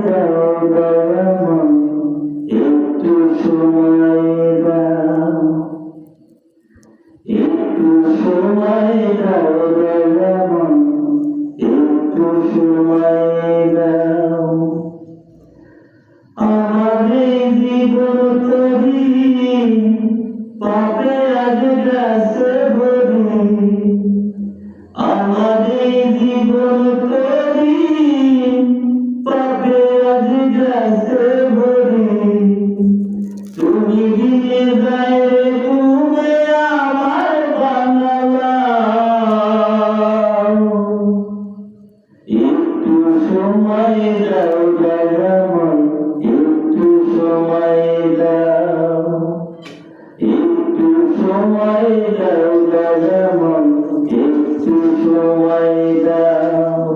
দাও দয়াময়, একটু সময় দাও, একটু সময় দাও দয়াময়, একটু সময় দাও। আমার এই জীবন তরি পাপে আজ গ্রাসে ভরি, আমার এই জীবন তরি পাপে আজ গ্রাসে ভরি। তুমি দিলে যায় রে তুমি আমার বানালাম, একটু সময় দাও দয়াময়, একটু সময় দাও, একটু সময় দাও দয়াময়, একটু সময় দাও।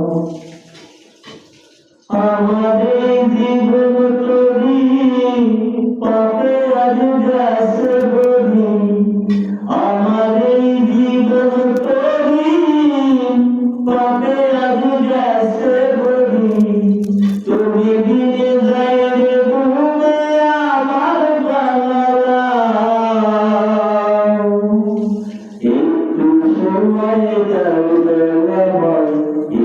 আমার এই জীবন তরি পাপে আজ গ্রাসে ভরি, আমার এই জীবন তরি পাপে আজ গ্রাসে ভরি। তুমি দিলে যায় রে তুমি আমার বানালাম, একটু সময় দাও দয়াময়,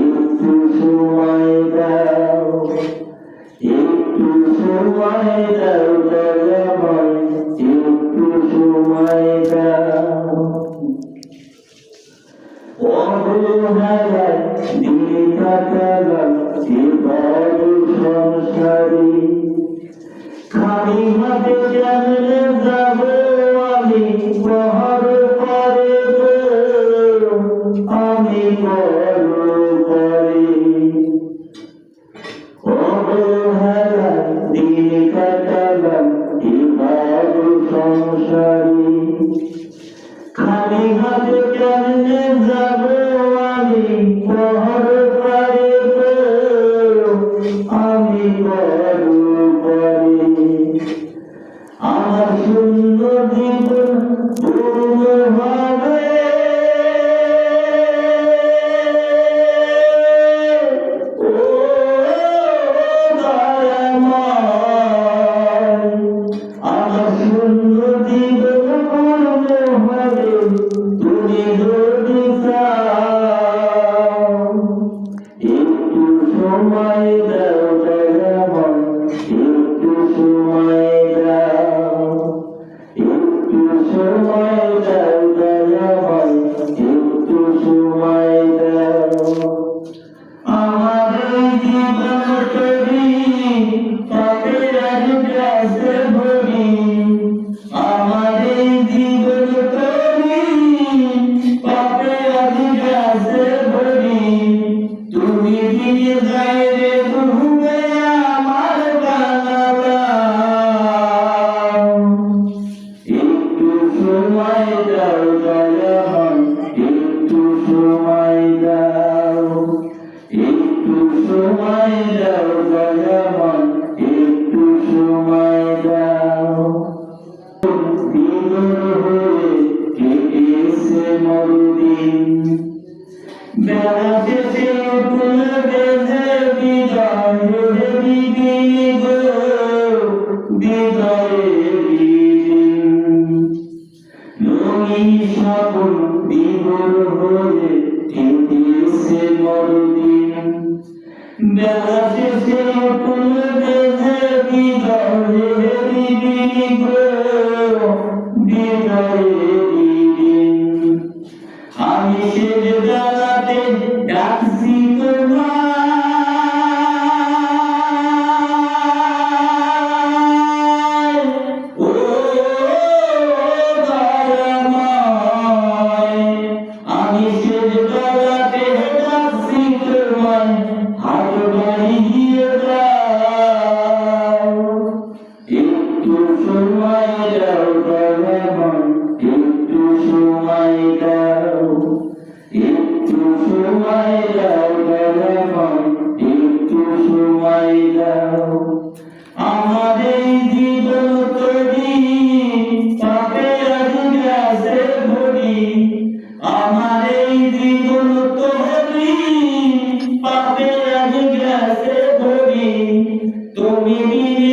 একটু সময় দাও, একটু সময় দাও দয়াময়, একটু সময় দাও। অবহেলায় দিন কাটালাম এবার সংসারে, খালি হাতে কেমনে যাব আমি পহর করে গো, আমি পহর করে। অবহেলায় দিন কাটালাম এবার সংসারে, খালি হাতে কেমনে যাব আমি পহর করে গো, আমি পহর করে। আমার শূন্য জীবন পূর্ণ হবে, ও দয়াময়, আমার শূন্য জীবন পূর্ণ হবে তুমি যদি চাও। একটু সময় দাও দয়াময়, একটু সময় দাও, একটু সময় দাও দয়াময়। তুমি বিনে